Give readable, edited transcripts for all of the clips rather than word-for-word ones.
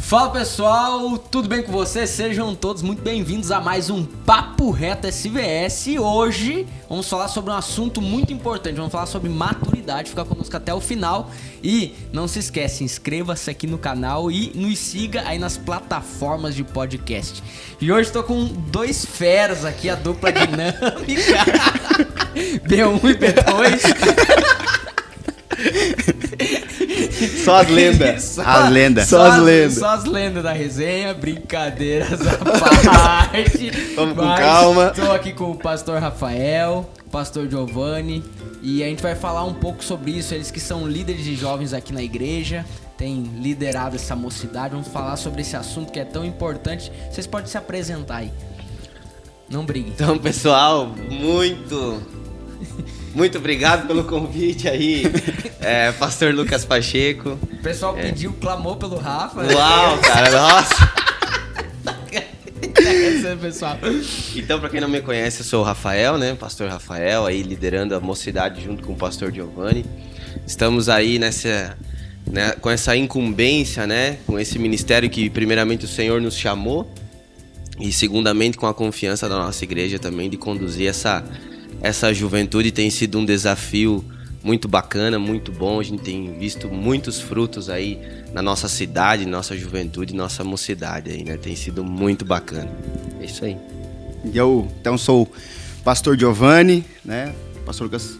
Fala pessoal, tudo bem com vocês? Sejam todos muito bem-vindos a mais um Papo Reto SVS. E hoje vamos falar sobre um assunto muito importante, vamos falar sobre maturidade. Fica conosco até o final e não se esquece, inscreva-se aqui no canal e nos siga aí nas plataformas de podcast. E hoje estou com dois feras aqui, a dupla dinâmica B1 e B2. Só as lendas. Só as lendas da resenha, brincadeiras à parte. Vamos com calma. Estou aqui com o pastor Rafael, o pastor Giovanni, e a gente vai falar um pouco sobre isso. Eles que são líderes de jovens aqui na igreja, têm liderado essa mocidade. Vamos falar sobre esse assunto que é tão importante. Vocês podem se apresentar aí. Não briguem. Então, pessoal, muito obrigado pelo convite aí, pastor Lucas Pacheco. O pessoal pediu, clamou pelo Rafa. Uau, cara, nossa. Pessoal. Então, pra quem não me conhece, eu sou o Rafael, né? Pastor Rafael, aí liderando a mocidade junto com o pastor Giovanni. Estamos aí com essa incumbência, né? Com esse ministério que primeiramente o Senhor nos chamou e segundamente com a confiança da nossa igreja também de conduzir essa juventude. Tem sido um desafio muito bacana, muito bom. A gente tem visto muitos frutos aí na nossa cidade, nossa juventude, nossa mocidade aí, né? Tem sido muito bacana. É isso aí. Eu, então, sou o pastor Giovanni, né? Pastor Lucas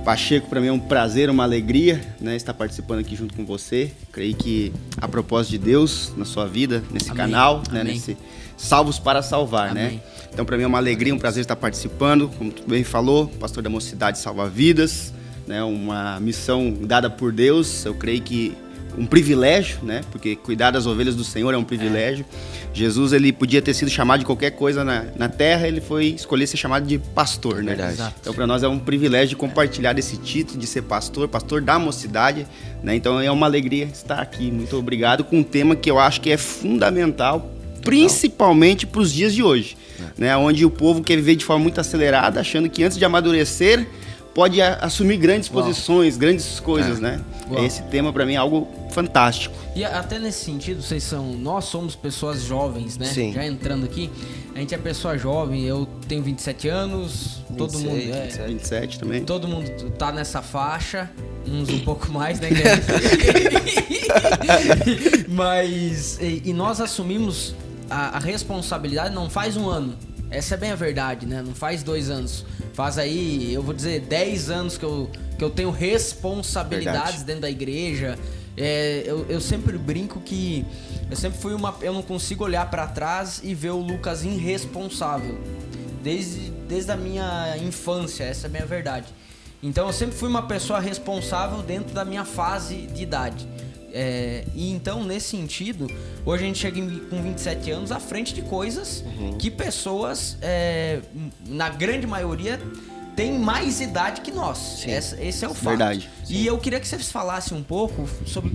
Pacheco, para mim é um prazer, uma alegria, né? Estar participando aqui junto com você. Creio que a propósito de Deus na sua vida, nesse Amém. canal, né? Amém. Nesse Salvos para Salvar, Amém. né? Então, para mim é uma alegria, um prazer estar participando. Como tu bem falou, pastor da mocidade salva vidas, né? Uma missão dada por Deus. Eu creio que um privilégio, né? Porque cuidar das ovelhas do Senhor é um privilégio. Jesus, ele podia ter sido chamado de qualquer coisa na terra, ele foi escolher ser chamado de pastor, né? Verdade. Exato. Então, para nós é um privilégio de compartilhar desse título de ser pastor da mocidade, né? Então, é uma alegria estar aqui. Muito obrigado com um tema que eu acho que é fundamental, principalmente para os dias de hoje, né? Onde o povo quer viver de forma muito acelerada, achando que antes de amadurecer pode assumir grandes posições, grandes coisas, né? Uau. Esse tema para mim é algo fantástico. E até nesse sentido, nós somos pessoas jovens, né? Sim. Já entrando aqui, a gente é pessoa jovem. Eu tenho 27 anos, todo 26, mundo 27 também. todo mundo tá nessa faixa, uns um pouco mais, né? Mas e nós assumimos a responsabilidade não faz um ano. Essa é bem a verdade, né? Não faz 2 anos. Faz aí, eu vou dizer, 10 anos que eu tenho responsabilidades dentro da igreja. Eu sempre brinco que eu sempre fui eu não consigo olhar pra trás e ver o Lucas irresponsável. Desde a minha infância, essa é a minha verdade. Então eu sempre fui uma pessoa responsável dentro da minha fase de idade. E então, nesse sentido, hoje a gente chega com 27 anos à frente de coisas que pessoas, na grande maioria, têm mais idade que nós. Esse é o fato. Verdade. E eu queria que vocês falassem um pouco sobre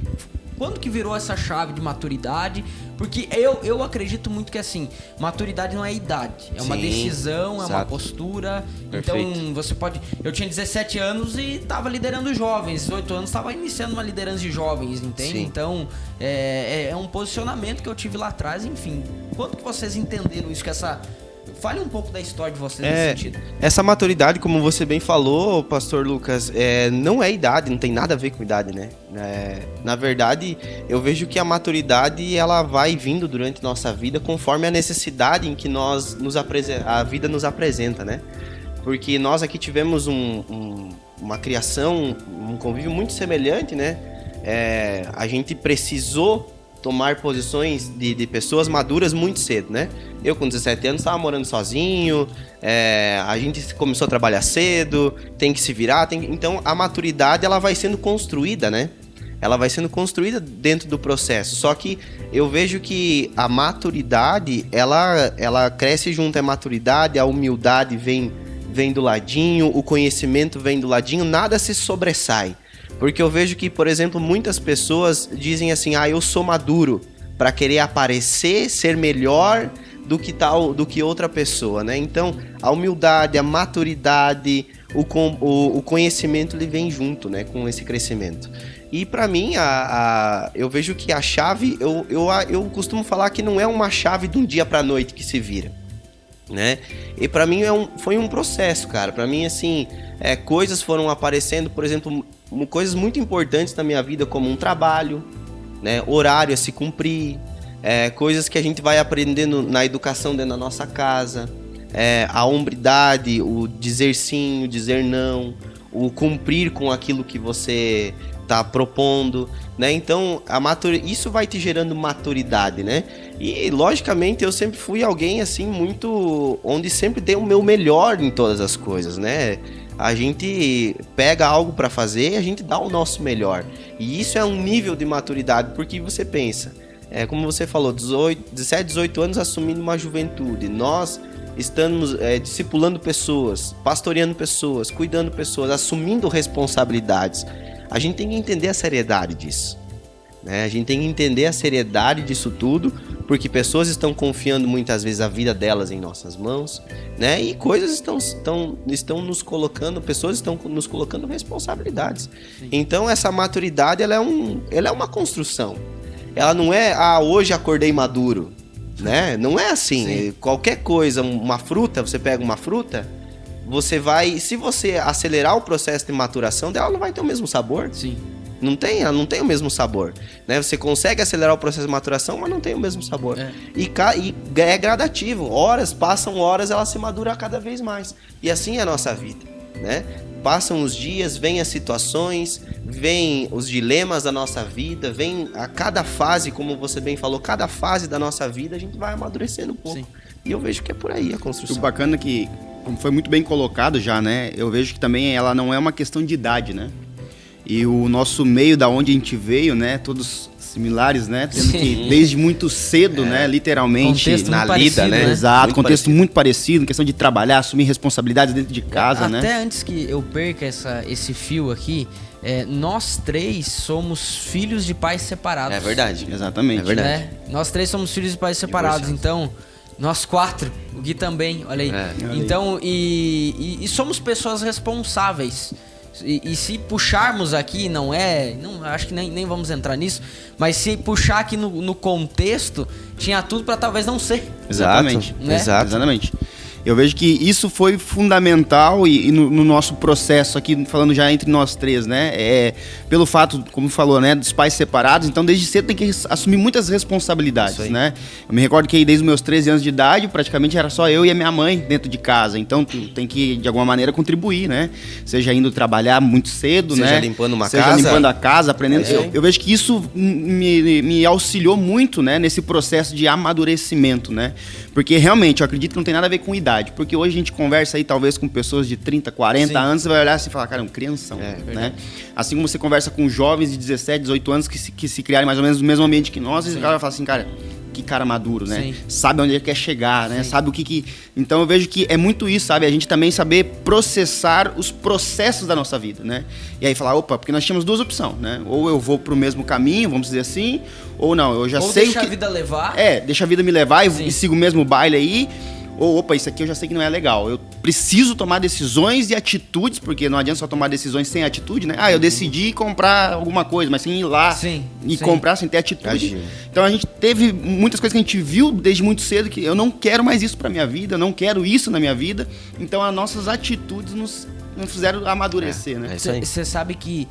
quando que virou essa chave de maturidade, porque eu acredito muito que assim, maturidade não é idade, é uma decisão, é uma postura. Perfeito. Então você pode... Eu tinha 17 anos e tava liderando jovens, 18 anos tava iniciando uma liderança de jovens, entende? Sim. Então é um posicionamento que eu tive lá atrás, enfim. Quando que vocês entenderam isso, Fale um pouco da história de vocês nesse sentido. Essa maturidade, como você bem falou, pastor Lucas, não é idade, não tem nada a ver com idade, né? Na verdade, eu vejo que a maturidade ela vai vindo durante nossa vida conforme a necessidade em que a vida nos apresenta, né? Porque nós aqui tivemos uma criação, um convívio muito semelhante, né? A gente precisou tomar posições de pessoas maduras muito cedo, né? Eu com 17 anos estava morando sozinho, a gente começou a trabalhar cedo, tem que se virar, então a maturidade ela vai sendo construída, né? Ela vai sendo construída dentro do processo, só que eu vejo que a maturidade, ela cresce junto à maturidade, a humildade vem do ladinho, o conhecimento vem do ladinho, nada se sobressai. Porque eu vejo que, por exemplo, muitas pessoas dizem assim, eu sou maduro, para querer aparecer, ser melhor do que outra pessoa, né? Então, a humildade, a maturidade, o conhecimento ele vem junto, né, com esse crescimento. E para mim, eu vejo que a chave, eu costumo falar que não é uma chave de um dia para noite que se vira, né? E para mim foi um processo, cara. Para mim, assim, coisas foram aparecendo, por exemplo, coisas muito importantes na minha vida, como um trabalho, né, horário a se cumprir, coisas que a gente vai aprendendo na educação dentro da nossa casa, a hombridade, o dizer sim, o dizer não, o cumprir com aquilo que você tá propondo, né? Então, isso vai te gerando maturidade, né? E, logicamente, eu sempre fui alguém, assim, muito... onde sempre dei o meu melhor em todas as coisas, né? A gente pega algo para fazer e a gente dá o nosso melhor. E isso é um nível de maturidade, porque você pensa, como você falou, 17, 18 anos assumindo uma juventude. Nós estamos discipulando pessoas, pastoreando pessoas, cuidando pessoas, assumindo responsabilidades. A gente tem que entender a seriedade disso, né? A gente tem que entender a seriedade disso tudo, porque pessoas estão confiando muitas vezes a vida delas em nossas mãos, né? E coisas estão nos colocando, pessoas estão nos colocando responsabilidades. Sim. Então essa maturidade ela é uma construção. Ela não é, hoje acordei maduro, né? Não é assim. Sim. Qualquer coisa, uma fruta, você pega uma fruta, se você acelerar o processo de maturação dela, ela não vai ter o mesmo sabor. Sim. Ela não tem o mesmo sabor, né? Você consegue acelerar o processo de maturação, mas não tem o mesmo sabor. E é gradativo. Passam horas, ela se madura cada vez mais. E assim é a nossa vida, né? Passam os dias, vêm as situações, vêm os dilemas da nossa vida, vem a cada fase, como você bem falou, cada fase da nossa vida, a gente vai amadurecendo um pouco. Sim. E eu vejo que é por aí a construção. O bacana que, como foi muito bem colocado já, né? Eu vejo que também ela não é uma questão de idade, né? E o nosso meio da onde a gente veio, né? Todos similares, né? Tendo que, desde muito cedo, né? Literalmente, contexto na lida, né? Exato, muito contexto parecido. Muito parecido, questão de trabalhar, assumir responsabilidades dentro de casa, né? Até antes que eu perca esse fio aqui, nós três somos filhos de pais separados. É verdade. Exatamente. É verdade. Né? Nós três somos filhos de pais separados, então... Nós quatro, o Gui também, olha aí. Então, e somos pessoas responsáveis. E se puxarmos aqui, acho que nem vamos entrar nisso, mas se puxar aqui no contexto, tinha tudo para talvez não ser. Exatamente. Né? Exatamente. Eu vejo que isso foi fundamental e no nosso processo aqui, falando já entre nós três, né? Pelo fato, como falou, né? Dos pais separados, então desde cedo tem que assumir muitas responsabilidades, né? Eu me recordo que desde os meus 13 anos de idade, praticamente era só eu e a minha mãe dentro de casa. Então tu tem que, de alguma maneira, contribuir, né? Seja indo trabalhar muito cedo, né? Seja limpando uma casa. Seja limpando a casa, aprendendo. Eu vejo que isso me auxiliou muito, né? Nesse processo de amadurecimento, né? Porque realmente, eu acredito que não tem nada a ver com idade. Porque hoje a gente conversa aí, talvez, com pessoas de 30, 40 anos, você vai olhar assim e falar, cara, é um crianção, né? Assim como você conversa com jovens de 17, 18 anos que se criarem mais ou menos no mesmo ambiente que nós, e o cara vai falar assim, cara, que cara maduro, né? Sim. Sabe onde ele quer chegar, né? Sim. Sabe o que... Então eu vejo que é muito isso, sabe? A gente também saber processar os processos da nossa vida, né? E aí falar, opa, porque nós tínhamos duas opções, né? Ou eu vou pro mesmo caminho, vamos dizer assim, ou não, eu já sei deixa a vida levar. Deixa a vida me levar e sigo o mesmo baile aí. Ou, opa, isso aqui eu já sei que não é legal. Eu preciso tomar decisões e atitudes, porque não adianta só tomar decisões sem atitude, né? Eu decidi comprar alguma coisa, mas sem ir lá comprar sem ter atitude. Então a gente teve muitas coisas que a gente viu desde muito cedo que eu não quero mais isso pra minha vida, eu não quero isso na minha vida. Então as nossas atitudes nos fizeram amadurecer, né? Você sabe que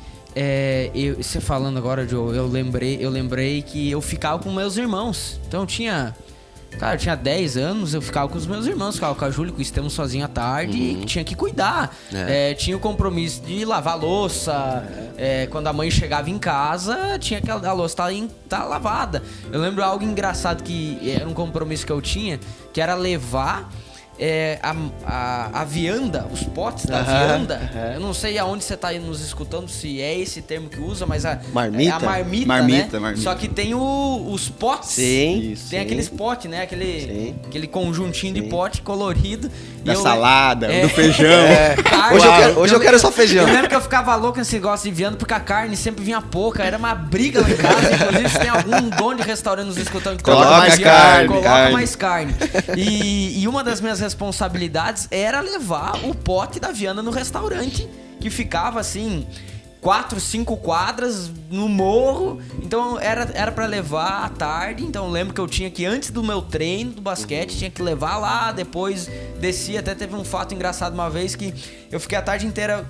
você falando agora, Joe, eu lembrei que eu ficava com meus irmãos. Então eu tinha 10 anos, eu ficava com os meus irmãos, ficava com a Júlia, com o Estevão sozinho à tarde e tinha que cuidar. Tinha o compromisso de lavar a louça, quando a mãe chegava em casa, tinha que a louça tá lavada. Eu lembro algo engraçado que era um compromisso que eu tinha, que era levar a vianda, os potes da vianda. Eu não sei aonde você tá nos escutando, se é esse termo que usa, mas a marmita, né? Só que tem os potes. Tem aqueles potes, né? Aquele conjuntinho de pote colorido. Da salada, do feijão. Hoje eu quero só feijão. Eu lembro que eu ficava louco nesse negócio de vianda, porque a carne sempre vinha pouca. Era uma briga lá em casa. Inclusive, se tem algum dono de restaurante nos escutando, coloca mais carne. Mais carne. E uma das minhas responsabilidades era levar o pote da vianda no restaurante, que ficava assim 4, 5 quadras no morro. Então era pra levar à tarde. Então eu lembro que eu tinha que, antes do meu treino do basquete, tinha que levar lá, depois descia. Até teve um fato engraçado uma vez que eu fiquei a tarde inteira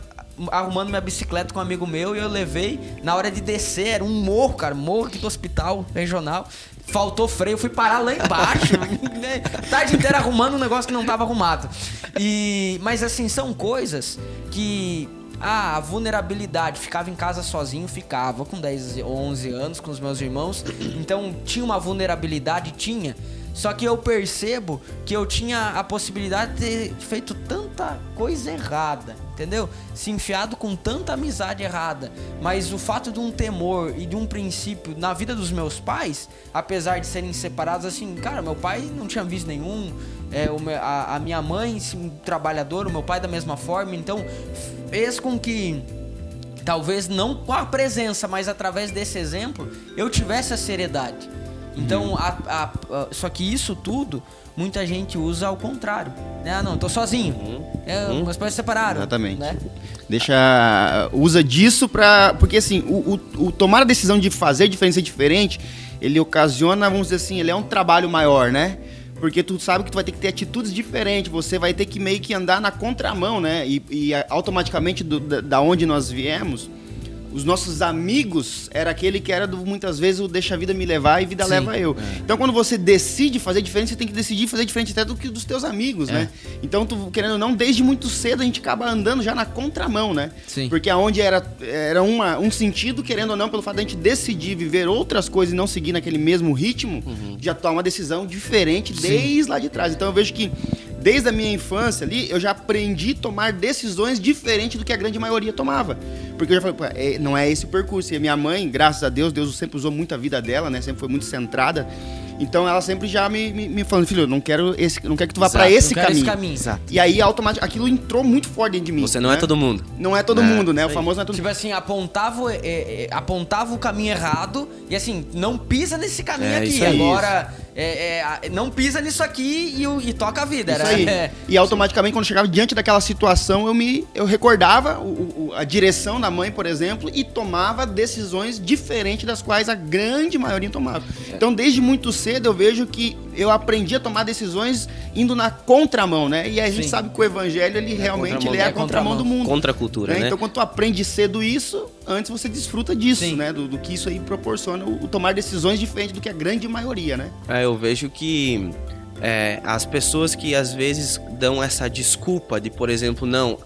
arrumando minha bicicleta com um amigo meu, e eu levei, na hora de descer, era um morro, cara, morro aqui do hospital regional. Faltou freio, eu fui parar lá embaixo, né? Tarde inteira arrumando um negócio que não tava arrumado. Mas assim, são coisas que... a vulnerabilidade, ficava em casa sozinho, ficava com 10 ou 11 anos com os meus irmãos, então tinha uma vulnerabilidade, só que eu percebo que eu tinha a possibilidade de ter feito tanta coisa errada, entendeu? Se enfiado com tanta amizade errada, mas o fato de um temor e de um princípio na vida dos meus pais, apesar de serem separados, assim, cara, meu pai não tinha visto nenhum, a minha mãe, trabalhadora, o meu pai da mesma forma, então fez com que, talvez não com a presença, mas através desse exemplo, eu tivesse a seriedade. Então, só que isso tudo, muita gente usa ao contrário. Ah, não, tô sozinho. Meus pais se separaram. Exatamente. Né? Usa disso pra... Porque assim, o tomar a decisão de fazer diferença diferente, ele ocasiona, vamos dizer assim, ele é um trabalho maior, né? Porque tu sabe que tu vai ter que ter atitudes diferentes, você vai ter que meio que andar na contramão, né? E automaticamente da onde nós viemos, os nossos amigos era aquele que era muitas vezes o deixa a vida me levar e vida leva eu. Então quando você decide fazer diferente, você tem que decidir fazer diferente até do que dos teus amigos, né? Então, tu, querendo ou não, desde muito cedo a gente acaba andando já na contramão, né? Sim. Porque aonde era um sentido, querendo ou não, pelo fato de a gente decidir viver outras coisas e não seguir naquele mesmo ritmo, já toma uma decisão diferente desde lá de trás. Então eu vejo que desde a minha infância ali, eu já aprendi a tomar decisões diferentes do que a grande maioria tomava. Porque eu já falei, não é esse o percurso. E a minha mãe, graças a Deus sempre usou muito a vida dela, né? Sempre foi muito centrada. Então ela sempre já me falando, filho, eu não quero que tu vá pra esse caminho. Exato. E aí, automaticamente, aquilo entrou muito forte dentro de mim. Você não é todo mundo. Não é todo mundo, né? O famoso não é todo mundo. Tipo assim, apontava o caminho errado e assim, não pisa nesse caminho aqui. Isso aí. Agora, não pisa nisso aqui e toca a vida. Isso aí. E automaticamente, quando chegava diante daquela situação, eu recordava a direção da mãe, por exemplo, e tomava decisões diferentes das quais a grande maioria tomava. Então, desde muito cedo, eu vejo que eu aprendi a tomar decisões indo na contramão, né? E a gente sabe que o evangelho, ele realmente é a contramão do mundo. Contra a cultura, né? Então, quando tu aprende cedo isso, antes você desfruta disso, né? Do que isso aí proporciona, o tomar decisões diferentes do que a grande maioria, né? Eu vejo que as pessoas que às vezes dão essa desculpa de, por exemplo, não,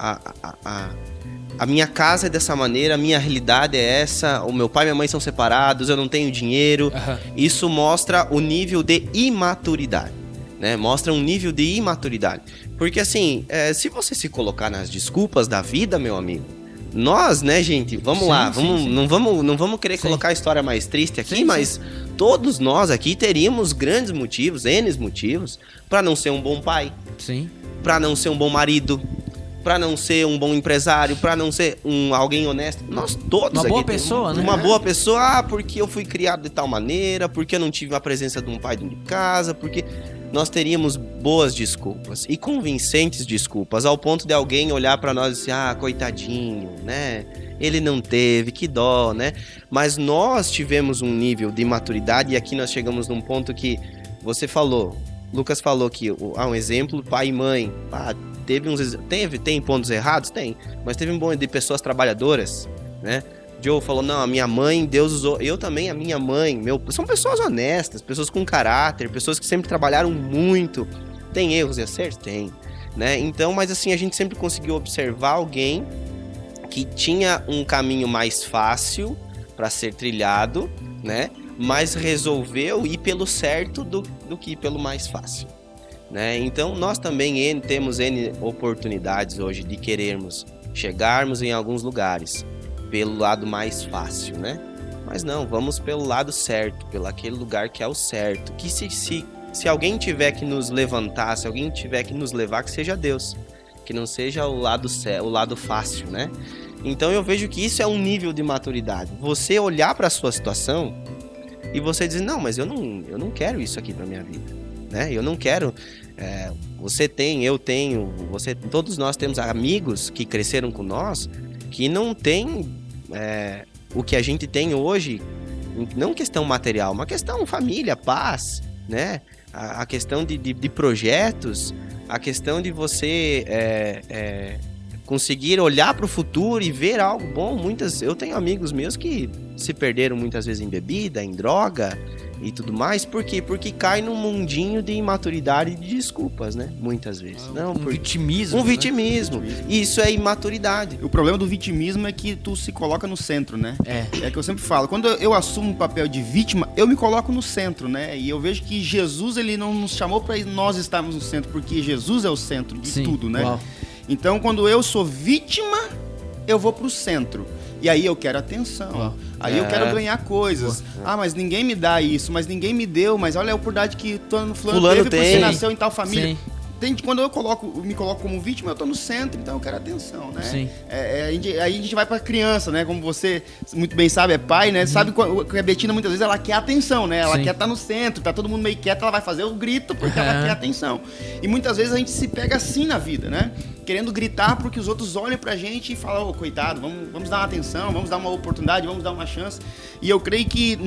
a minha casa é dessa maneira, a minha realidade é essa, o meu pai e minha mãe são separados, eu não tenho dinheiro. Isso mostra o nível de imaturidade, né? Mostra um nível de imaturidade. Porque assim, se você se colocar nas desculpas da vida, meu amigo, nós, né, gente, vamos lá, não vamos querer colocar a história mais triste aqui, mas todos nós aqui teríamos grandes motivos, N motivos, para não ser um bom pai, para não ser um bom marido, para não ser um bom empresário, para não ser alguém honesto. Nós todos uma boa pessoa, né? Uma boa pessoa, porque eu fui criado de tal maneira, porque eu não tive a presença de um pai dentro de casa, porque nós teríamos boas desculpas e convincentes desculpas, ao ponto de alguém olhar para nós e dizer, coitadinho, né? Ele não teve, que dó, né? Mas nós tivemos um nível de maturidade e aqui nós chegamos num ponto que você falou, Lucas falou que um exemplo, pai e mãe, tem pontos errados? Tem, mas teve um bom de pessoas trabalhadoras, né? Joe falou, não, a minha mãe, Deus usou, eu também, a minha mãe, são pessoas honestas, pessoas com caráter, pessoas que sempre trabalharam muito. Tem erros e acertos? Tem, né? Então, mas assim, a gente sempre conseguiu observar alguém que tinha um caminho mais fácil para ser trilhado, né? Mas resolveu ir pelo certo do que ir pelo mais fácil, né? Então, nós também temos N oportunidades hoje de querermos chegarmos em alguns lugares pelo lado mais fácil, né? Mas não, vamos pelo lado certo, pelo aquele lugar que é o certo. Que se alguém tiver que nos levantar, se alguém tiver que nos levar, que seja Deus. Que não seja o lado fácil, né? Então eu vejo que isso é um nível de maturidade. Você olhar para a sua situação e você dizer, não, mas eu não quero isso aqui para minha vida, né? Eu não quero Você tem, eu tenho, todos nós temos amigos que cresceram com nós que não tem o que a gente tem hoje, não questão material, uma questão família, paz, né? A questão de projetos, a questão de você conseguir olhar para o futuro e ver algo bom. Eu tenho amigos meus que se perderam muitas vezes em bebida, em droga e tudo mais. Por quê? Porque cai num mundinho de imaturidade e de desculpas, né? Muitas vezes. Vitimismo. Um vitimismo. Isso é imaturidade. O problema do vitimismo é que tu se coloca no centro, né? É que eu sempre falo, quando eu assumo o papel de vítima, eu me coloco no centro, né? E eu vejo que Jesus, ele não nos chamou para nós estarmos no centro, porque Jesus é o centro de tudo, né? Uau. Então, quando eu sou vítima, eu vou pro centro. E aí eu quero atenção. Aí eu quero ganhar coisas. Mas ninguém me dá isso, mas ninguém me deu, mas olha a oportunidade que fulano teve porque nasceu em tal família. Sim. Quando eu me coloco como vítima, eu tô no centro, então eu quero atenção, né? Sim. Aí a gente vai pra criança, né? Como você muito bem sabe, é pai, né? Sabe que a Betina muitas vezes ela quer atenção, né? Ela quer estar no centro, tá todo mundo meio quieto, ela vai fazer o grito porque ela quer atenção. E muitas vezes a gente se pega assim na vida, né? Querendo gritar porque os outros olhem pra gente e falam, coitado, vamos dar uma atenção, vamos dar uma oportunidade, vamos dar uma chance. E eu creio que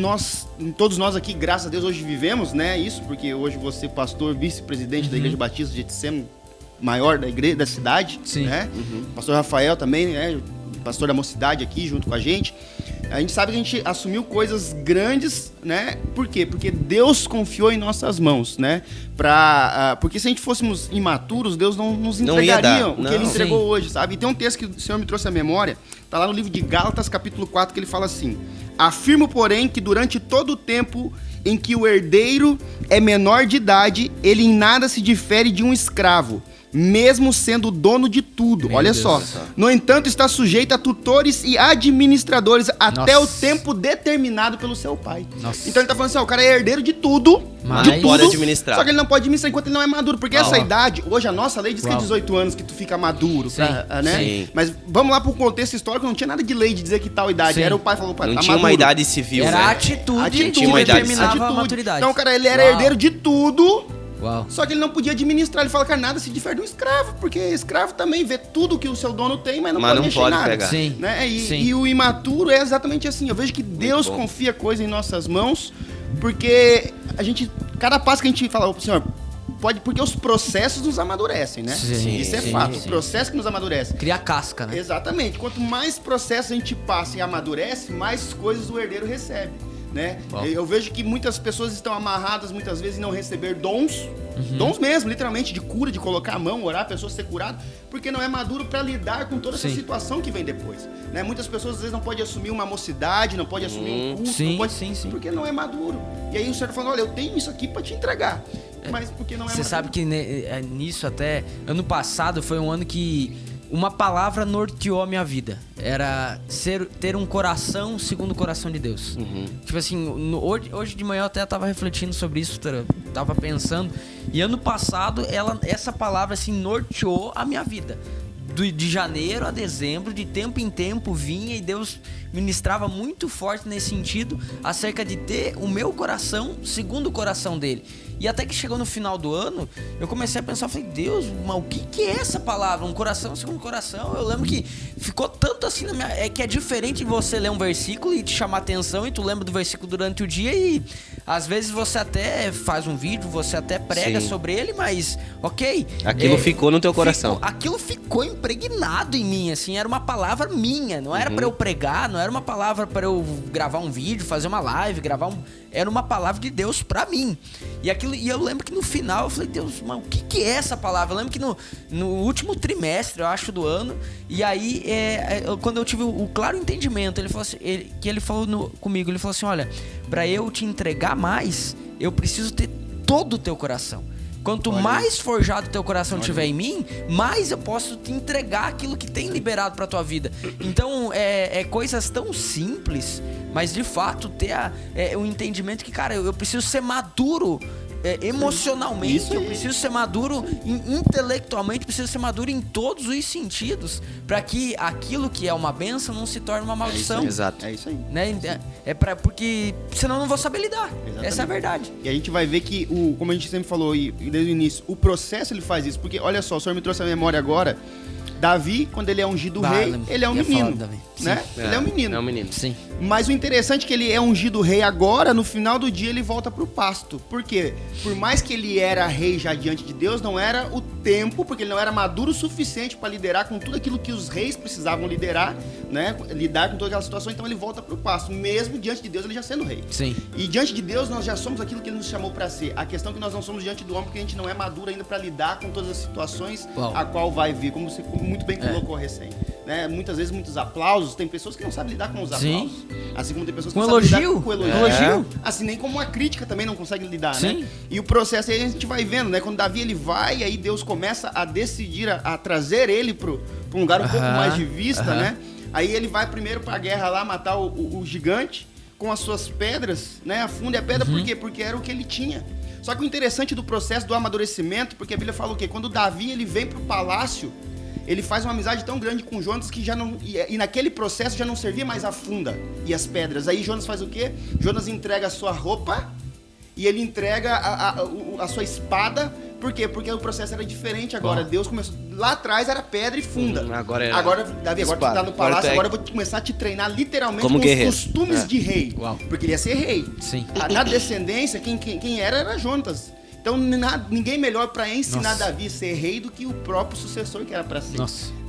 todos nós aqui, graças a Deus, hoje vivemos, né? Isso, porque hoje você, pastor, vice-presidente da Igreja Batista de Getsêmani, maior da igreja, da cidade, né? Pastor Rafael também, né? Pastor da mocidade aqui junto com a gente. A gente sabe que a gente assumiu coisas grandes, né? Por quê? Porque Deus confiou em nossas mãos, né? Porque se a gente fôssemos imaturos, Deus não nos entregaria o que Ele entregou hoje, sabe? E tem um texto que o Senhor me trouxe à memória, tá lá no livro de Gálatas, capítulo 4, que ele fala assim: afirmo, porém, que durante todo o tempo em que o herdeiro é menor de idade, ele em nada se difere de um escravo, mesmo sendo dono de tudo. Olha só. No entanto, está sujeito a tutores e administradores até o tempo determinado pelo seu pai. Então ele está falando assim, o cara é herdeiro de tudo, mas não pode administrar. Só que ele não pode administrar enquanto ele não é maduro, porque essa idade, hoje a nossa lei diz que é 18 anos que tu fica maduro, né? Sim. Mas vamos lá pro contexto histórico, não tinha nada de lei de dizer que tal idade. Era o pai falou, pai, não tá tinha maduro. Uma idade civil, era né? a atitude que determinava a maturidade. Então, cara, ele era herdeiro de tudo. Uau. Só que ele não podia administrar. Ele fala, cara, nada se difere de um escravo, porque escravo também vê tudo que o seu dono tem, mas não pode mexer em nada. Pegar. Sim. Né? Sim. E o imaturo é exatamente assim. Eu vejo que Deus confia coisa em nossas mãos, porque cada passo que a gente fala, Senhor, porque os processos nos amadurecem, né? Sim, isso é fato. O processo que nos amadurece. Cria casca, né? Exatamente. Quanto mais processos a gente passa e amadurece, mais coisas o herdeiro recebe. Né? Eu vejo que muitas pessoas estão amarradas muitas vezes em não receber dons, dons mesmo, literalmente, de cura, de colocar a mão, orar, a pessoa ser curada, porque não é maduro para lidar com toda essa situação que vem depois. Né? Muitas pessoas às vezes não podem assumir uma mocidade, não podem assumir um culto, não pode, porque não é maduro. E aí o Senhor falando, olha, eu tenho isso aqui para te entregar, mas porque não é maduro. Você sabe que nisso até, ano passado foi um ano que uma palavra norteou a minha vida. Era ter um coração segundo o coração de Deus. Tipo assim, hoje de manhã eu até tava refletindo sobre isso, tava pensando. E ano passado, essa palavra assim norteou a minha vida. De janeiro a dezembro, de tempo em tempo vinha e Deus ministrava muito forte nesse sentido, acerca de ter o meu coração segundo o coração dele. E até que chegou no final do ano, eu comecei a pensar, falei, Deus, mas o que é essa palavra? Um coração segundo coração? Eu lembro que ficou tanto assim na minha... É que é diferente de você ler um versículo e te chamar atenção e tu lembra do versículo durante o dia e às vezes você até faz um vídeo, você até prega sobre ele, mas ok. Aquilo ficou no teu coração. Aquilo ficou impregnado em mim, assim, era uma palavra minha, não era pra eu pregar, não era uma palavra pra eu gravar um vídeo, fazer uma live, era uma palavra de Deus pra mim. E eu lembro que no final eu falei, Deus, mas o que é essa palavra? Eu lembro que no último trimestre, eu acho, do ano, e aí quando eu tive o claro entendimento, ele falou assim, ele falou comigo, ele falou assim, olha, pra eu te entregar mais, eu preciso ter todo o teu coração. Quanto mais forjado o teu coração tiver em mim, mais eu posso te entregar aquilo que tem liberado pra tua vida. Então, coisas tão simples, mas de fato ter o entendimento que, cara, eu preciso ser maduro emocionalmente, eu preciso ser maduro intelectualmente, preciso ser maduro em todos os sentidos, para que aquilo que é uma bênção não se torne uma maldição. Exato. É isso aí. Né? Porque senão eu não vou saber lidar. Exatamente. Essa é a verdade. E a gente vai ver que, como a gente sempre falou e desde o início, o processo ele faz isso. Porque, olha só, o senhor me trouxe a memória agora. Davi, quando ele é ungido rei, ele é um menino, né? Ele é um menino. É um menino. Sim. Mas o interessante é que ele é ungido rei agora, no final do dia ele volta pro pasto. Por quê? Por mais que ele era rei já diante de Deus, não era o tempo, porque ele não era maduro o suficiente para liderar com tudo aquilo que os reis precisavam liderar, né? Lidar com toda aquela situação, então ele volta pro pasto, mesmo diante de Deus ele já sendo rei. Sim. E diante de Deus nós já somos aquilo que ele nos chamou para ser. A questão é que nós não somos diante do homem porque a gente não é maduro ainda para lidar com todas as situações a qual vai vir, como você muito bem colocou recém. Né? Muitas vezes, muitos aplausos. Tem pessoas que não sabem lidar com os aplausos. Assim como tem pessoas que não sabem lidar com o elogio. Assim, nem como uma crítica também não consegue lidar, Sim. né? E o processo aí a gente vai vendo, né? Quando Davi ele vai, aí Deus começa a decidir, a trazer ele para um lugar um pouco mais de vista, né? Aí ele vai primeiro para a guerra lá, matar o gigante com as suas pedras, né? Afunda a pedra, por quê? Porque era o que ele tinha. Só que o interessante do processo do amadurecimento, porque a Bíblia fala o quê? Quando Davi ele vem pro palácio, ele faz uma amizade tão grande com Jonas que já não... E naquele processo já não servia mais a funda e as pedras. Aí Jonas faz o quê? Jonas entrega a sua roupa e ele entrega a sua espada. Por quê? Porque o processo era diferente agora. Deus começou... Lá atrás era pedra e funda. Agora Davi, agora tu tá no palácio, agora eu vou começar a te treinar literalmente como com guerreiro. os costumes de rei. Uau. Porque ele ia ser rei. Sim. Na descendência, quem era Jonatas. Então ninguém melhor para ensinar Davi a ser rei do que o próprio sucessor que era para ser.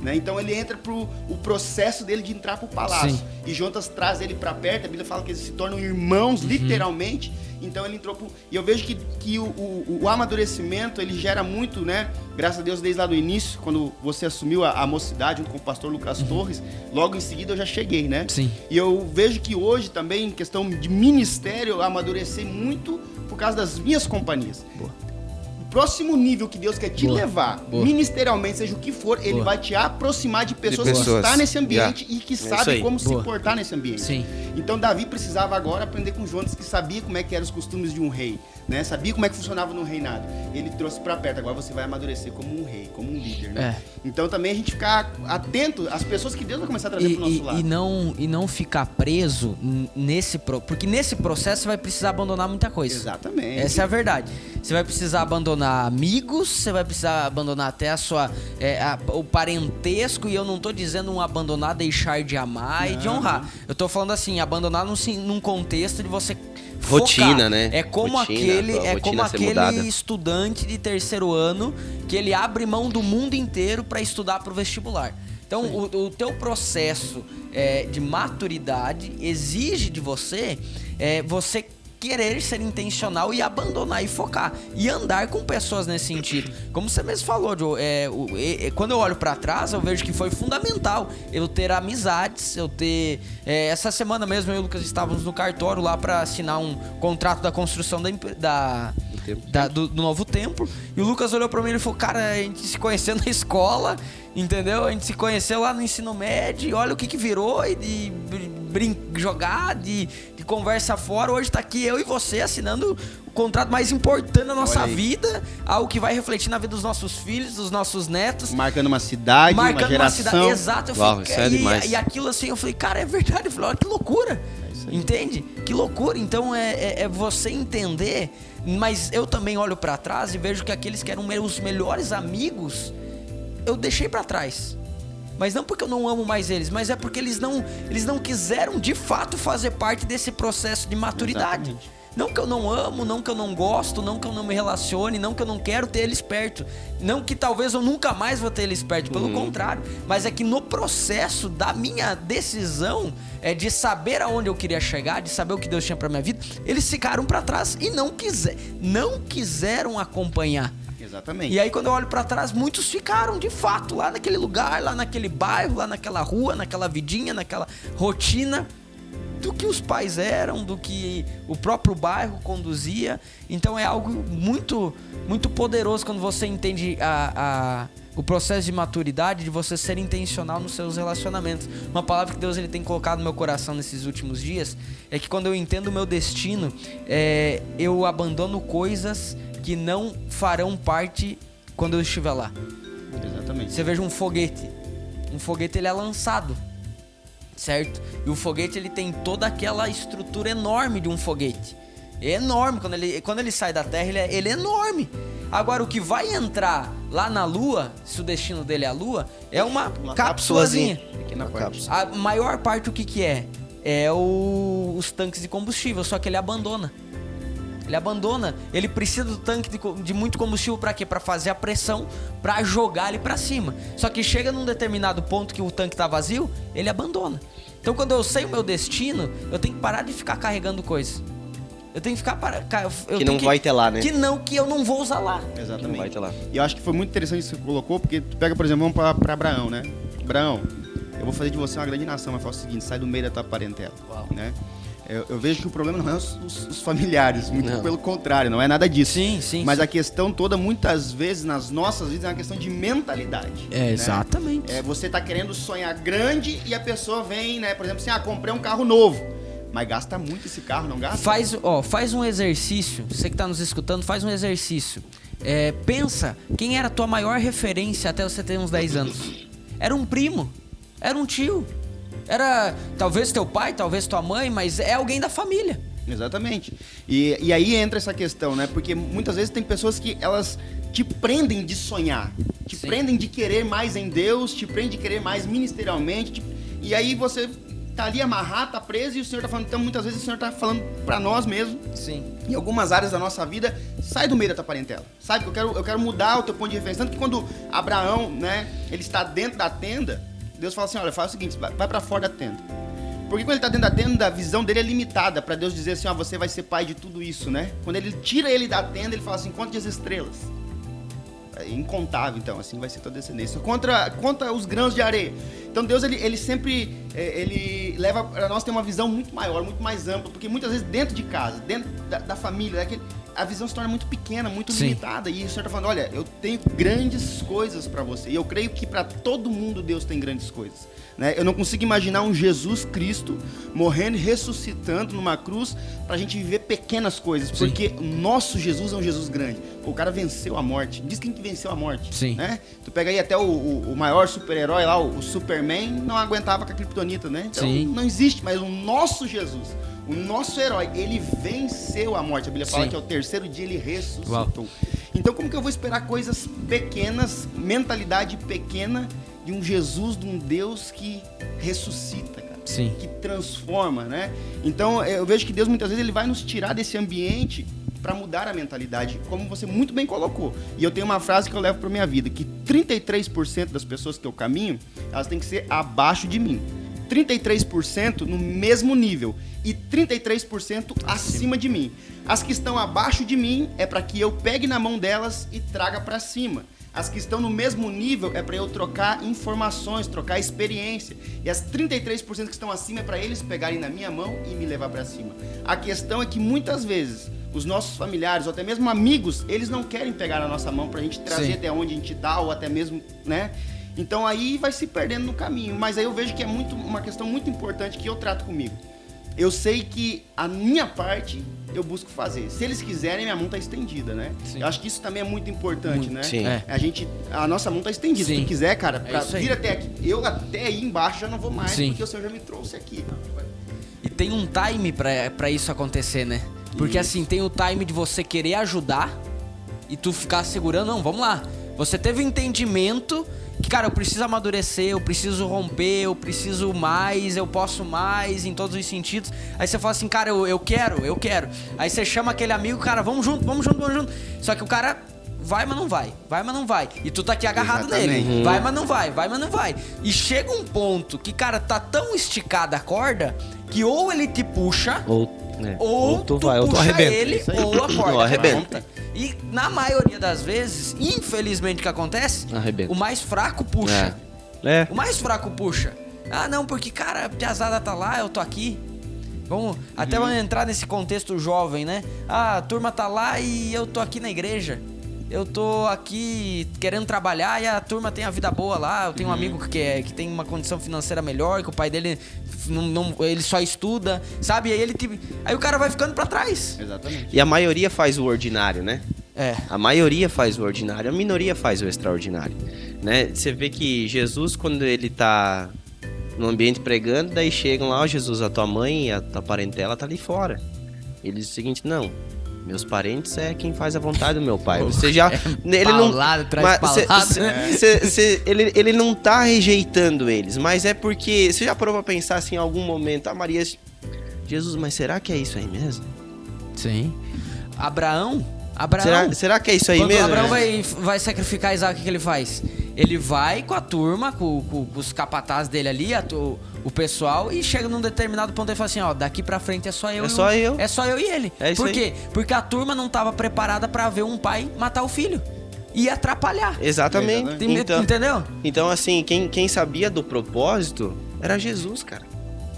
Né? Então ele entra pro o processo dele de entrar pro palácio. Sim. E Jonatas traz ele para perto. A Bíblia fala que eles se tornam irmãos, literalmente. Então ele entrou pro... E eu vejo que o amadurecimento, ele gera muito, né? Graças a Deus, desde lá do início, quando você assumiu a mocidade junto com o pastor Lucas Torres, logo em seguida eu já cheguei, né? Sim. E eu vejo que hoje também, em questão de ministério, eu amadureci muito por causa das minhas companhias. Boa. O próximo nível que Deus quer te levar, ministerialmente, seja o que for, ele vai te aproximar de pessoas que estão nesse ambiente e que sabem como se portar nesse ambiente. Sim. Então Davi precisava agora aprender com Jonas, que sabia como é que eram os costumes de um rei, né? Sabia como é que funcionava no reinado. Ele trouxe para perto. Agora você vai amadurecer como um rei, como um líder, né? Então também a gente ficar atento às pessoas que Deus vai começar a trazer pro nosso lado. E não ficar preso porque nesse processo você vai precisar abandonar muita coisa. Exatamente. Essa é a verdade. Você vai precisar abandonar amigos, você vai precisar abandonar até a sua o parentesco, e eu não tô dizendo um abandonar, deixar de amar e de honrar. Eu tô falando assim, abandonar num contexto de você rotina, focar. né? É como aquele estudante de terceiro ano que ele abre mão do mundo inteiro para estudar para o vestibular. Então, o teu processo de maturidade exige de você querer ser intencional e abandonar e focar e andar com pessoas nesse sentido. Como você mesmo falou, Joe, quando eu olho pra trás, eu vejo que foi fundamental eu ter amizades, eu ter... essa semana mesmo eu e o Lucas estávamos no cartório lá pra assinar um contrato da construção do novo templo, e o Lucas olhou pra mim e falou, cara, a gente se conheceu na escola, entendeu? A gente se conheceu lá no ensino médio, e olha o que virou, e de jogar, de conversa fora, hoje tá aqui eu e você assinando o contrato mais importante da nossa vida, algo que vai refletir na vida dos nossos filhos, dos nossos netos. Marcando uma cidade, uma geração. Exato. E aquilo assim, eu falei, cara, é verdade. Eu falei, olha que loucura. Entende? Que loucura. Então é você entender, mas eu também olho pra trás e vejo que aqueles que eram meus melhores amigos, eu deixei pra trás. Mas não porque eu não amo mais eles, mas é porque eles não quiseram de fato fazer parte desse processo de maturidade. Exatamente. Não que eu não amo, não que eu não gosto, não que eu não me relacione, não que eu não quero ter eles perto, não que talvez eu nunca mais vou ter eles perto, pelo contrário. Mas é que no processo da minha decisão de saber aonde eu queria chegar, de saber o que Deus tinha pra minha vida, eles ficaram pra trás e não quiseram acompanhar. Exatamente. E aí quando eu olho pra trás, muitos ficaram de fato lá naquele lugar, lá naquele bairro, lá naquela rua, naquela vidinha, naquela rotina. do que os pais eram, do que o próprio bairro conduzia. Então é algo muito, muito poderoso quando você entende o processo de maturidade, de você ser intencional nos seus relacionamentos. Uma palavra que Deus ele tem colocado no meu coração nesses últimos dias é que quando eu entendo o meu destino, eu abandono coisas que não farão parte quando eu estiver lá. Exatamente. Você veja um foguete ele é lançado, certo? E o foguete ele tem toda aquela estrutura enorme de um foguete. É enorme, quando ele sai da Terra ele é enorme. Agora o que vai entrar lá na Lua, se o destino dele é a Lua, é uma cápsulazinha. Pequena parte. A maior parte o que é? É os tanques de combustível, só que ele abandona. Ele precisa do tanque de muito combustível para quê? Para fazer a pressão, para jogar ele para cima. Só que chega num determinado ponto que o tanque tá vazio, ele abandona. Então quando eu sei o meu destino, eu tenho que parar de ficar carregando coisas. Eu tenho que ficar vai ter lá, né? Que eu não vou usar lá. Exatamente. Não vai ter lá. E eu acho que foi muito interessante isso que você colocou, porque tu pega, por exemplo, vamos pra Abraão, né? Abraão, eu vou fazer de você uma grande nação, mas faz o seguinte, sai do meio da tua parentela. Uau. Né? Eu vejo que o problema não é os familiares, muito Não. pelo contrário, não é nada disso. Sim. Mas a questão toda, muitas vezes, nas nossas vidas, é uma questão de mentalidade. né? Exatamente. Você tá querendo sonhar grande e a pessoa vem, né? Por exemplo, assim, comprei um carro novo. Mas gasta muito esse carro, não gasta? Faz um exercício. Você que tá nos escutando, faz um exercício. Pensa, quem era a tua maior referência até você ter uns 10 anos? Era um primo, era um tio, era talvez teu pai, talvez tua mãe, mas é alguém da família. Exatamente. E aí entra essa questão, né? Porque muitas vezes tem pessoas que elas te prendem de sonhar, te Sim. prendem de querer mais em Deus, te prendem de querer mais ministerialmente, e aí você tá ali amarrado, tá preso, e o Senhor tá falando, então muitas vezes o Senhor tá falando pra nós mesmo, Sim. em algumas áreas da nossa vida, sai do meio da tua parentela, sabe? Eu quero mudar o teu ponto de referência, tanto que quando Abraão, né, ele está dentro da tenda, Deus fala assim, olha, faz o seguinte, vai pra fora da tenda. Porque quando ele tá dentro da tenda, a visão dele é limitada, pra Deus dizer assim, ó, você vai ser pai de tudo isso, né? Quando ele tira ele da tenda, ele fala assim, conte as estrelas. É incontável, então, assim vai ser tua descendência. Conta os grãos de areia. Então Deus, ele sempre, ele leva para nós ter uma visão muito maior, muito mais ampla, porque muitas vezes dentro de casa, dentro da família, a visão se torna muito pequena, muito Sim. limitada. E o Senhor tá falando, olha, eu tenho grandes coisas para você. E eu creio que para todo mundo Deus tem grandes coisas. Né? Eu não consigo imaginar um Jesus Cristo morrendo e ressuscitando numa cruz pra gente viver pequenas coisas. Sim. Porque o nosso Jesus é um Jesus grande. O cara venceu a morte. Diz quem que venceu a morte. Sim. Né? Tu pega aí até o maior super-herói lá, o Superman, não aguentava com a Kryptonita, né? Então Sim. não existe, mas o nosso Jesus, o nosso herói, ele venceu a morte. A Bíblia fala Sim. que ao terceiro dia ele ressuscitou. Uau. Então como que eu vou esperar coisas pequenas, mentalidade pequena de um Jesus, de um Deus que ressuscita, cara? Sim. Que transforma, né? Então eu vejo que Deus muitas vezes ele vai nos tirar desse ambiente para mudar a mentalidade, como você muito bem colocou. E eu tenho uma frase que eu levo para minha vida, que 33% das pessoas que eu caminho, elas têm que ser abaixo de mim. 33% no mesmo nível e 33% acima de mim. As que estão abaixo de mim é para que eu pegue na mão delas e traga para cima. As que estão no mesmo nível é para eu trocar informações, trocar experiência. E as 33% que estão acima é para eles pegarem na minha mão e me levar para cima. A questão é que muitas vezes os nossos familiares ou até mesmo amigos, eles não querem pegar na nossa mão para a gente trazer Sim. até onde a gente está ou até mesmo, né? Então aí vai se perdendo no caminho. Mas aí eu vejo que é uma questão muito importante que eu trato comigo. Eu sei que a minha parte eu busco fazer. Se eles quiserem, minha mão tá estendida, né? Sim. Eu acho que isso também é muito importante, né? Sim. É. A nossa mão tá estendida. Sim. Se tu quiser, cara, pra isso aí. vir até aqui. Eu até aí embaixo já não vou mais, Sim. porque o Senhor já me trouxe aqui. E tem um time pra isso acontecer, né? Porque Isso. assim, tem o time de você querer ajudar e tu ficar segurando, não, vamos lá. Você teve entendimento que, cara, eu preciso amadurecer, eu preciso romper, eu preciso mais, eu posso mais em todos os sentidos. Aí você fala assim, cara, eu quero. Aí você chama aquele amigo, cara, vamos junto. Só que o cara vai, mas não vai. E tu tá aqui agarrado Exatamente. nele. Vai, mas não vai. E chega um ponto que, cara, tá tão esticada a corda que ou ele te puxa, ou tu vai, ou tu puxa arrebenta. ele, Isso aí. ou a corda Ou arrebenta. arrebenta. E na maioria das vezes, infelizmente o que acontece, Arrebenta. o mais fraco puxa. É. O mais fraco puxa. Ah, não, porque, cara, a piazada tá lá, eu tô aqui. Vamos entrar nesse contexto jovem, né? Ah, a turma tá lá e eu tô aqui na igreja. Eu tô aqui querendo trabalhar e a turma tem a vida boa lá. Eu tenho um amigo que tem uma condição financeira melhor, que o pai dele ele só estuda, sabe? Aí o cara vai ficando pra trás. Exatamente. E a maioria faz o ordinário, né? É. A maioria faz o ordinário, a minoria faz o extraordinário, né? Você vê que Jesus, quando ele tá no ambiente pregando, daí chegam lá, ó, Jesus, a tua mãe e a tua parentela tá ali fora. Ele diz o seguinte, não, meus parentes é quem faz a vontade do meu pai. Você já... ele paulado, não, traz paulado, né? Ele não tá rejeitando eles, mas é porque... Você já parou pra pensar assim, em algum momento, a Maria... Jesus, mas será que é isso aí mesmo? Sim. Abraão... Será que é isso aí mesmo? Quando Abraão vai sacrificar Isaac, o que ele faz? Ele vai com a turma, com os capatazes dele ali, o pessoal, e chega num determinado ponto e fala assim, ó, daqui pra frente é só eu. É só eu e ele. É isso. Por quê? Porque a turma não tava preparada pra ver um pai matar o filho. E atrapalhar. Exatamente. Entendeu? Então, assim, quem sabia do propósito era Jesus, cara.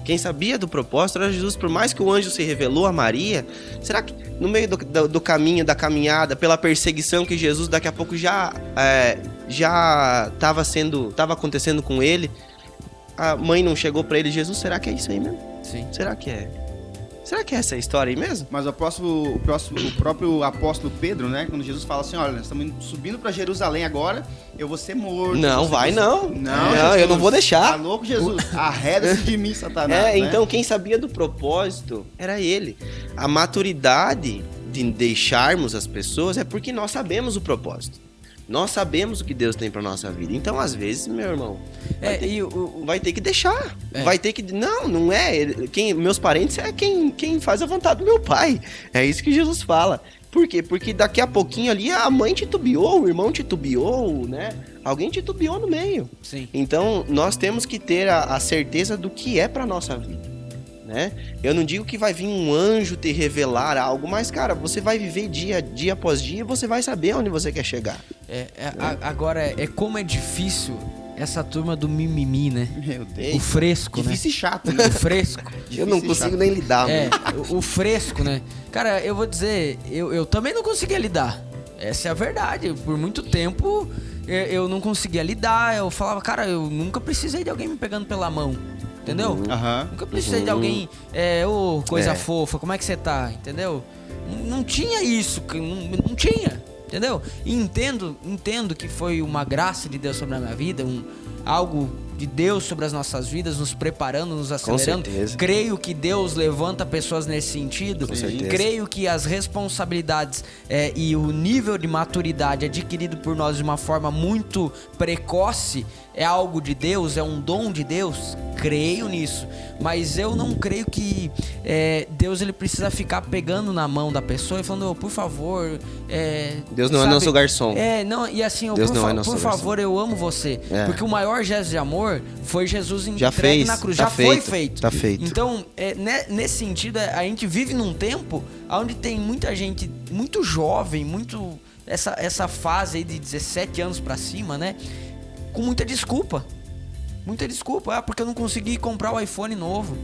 Quem sabia do propósito era Jesus. Por mais que o anjo se revelou a Maria, será que no meio do caminho, da caminhada, pela perseguição que Jesus daqui a pouco já estava acontecendo com ele, a mãe não chegou pra ele, Jesus, será que é isso aí mesmo? Sim. Será que é essa história aí mesmo? Mas o próprio apóstolo Pedro, né? Quando Jesus fala assim, olha, nós estamos subindo para Jerusalém agora, eu vou ser morto. Não, não. Não, Jesus, eu não vou deixar. Tá louco, Jesus? Arreda-se de mim, Satanás. Né? Então quem sabia do propósito era ele. A maturidade de deixarmos as pessoas é porque nós sabemos o propósito. Nós sabemos o que Deus tem pra nossa vida. Então, às vezes, meu irmão, vai ter que deixar. Vai ter que... Não é. Meus parentes é quem faz a vontade do meu pai. É isso que Jesus fala. Por quê? Porque daqui a pouquinho ali a mãe titubeou, o irmão titubeou, né? Alguém titubeou no meio. Sim. Então, nós temos que ter a certeza do que é pra nossa vida. Né? Eu não digo que vai vir um anjo te revelar algo, mas, cara, você vai viver dia após dia e você vai saber onde você quer chegar. Agora, como é difícil essa turma do mimimi, né? Meu Deus. O fresco, difícil e chato, né? O fresco. Eu não consigo nem lidar, mano. O fresco, né? Cara, eu vou dizer, eu também não conseguia lidar. Essa é a verdade. Por muito tempo, eu não conseguia lidar. Eu falava, cara, eu nunca precisei de alguém me pegando pela mão. Entendeu? Nunca precisei de alguém, coisa fofa, como é que você tá? Entendeu? Não tinha isso, não tinha, entendeu? E entendo que foi uma graça de Deus sobre a minha vida, algo de Deus sobre as nossas vidas, nos preparando, nos acelerando. Com certeza. Creio que Deus levanta pessoas nesse sentido. Com certeza. Creio que as responsabilidades e o nível de maturidade adquirido por nós de uma forma muito precoce é algo de Deus, é um dom de Deus. Creio nisso, mas eu não creio que Deus ele precisa ficar pegando na mão da pessoa e falando, por favor, Deus não é nosso garçom. Não, e assim, por favor, eu amo você, porque o maior gesto de amor foi Jesus entregue na cruz, foi feito. Tá feito. Então, nesse sentido, a gente vive num tempo onde tem muita gente muito jovem, essa fase aí de 17 anos pra cima, né, com muita desculpa. Porque eu não consegui comprar o iPhone novo.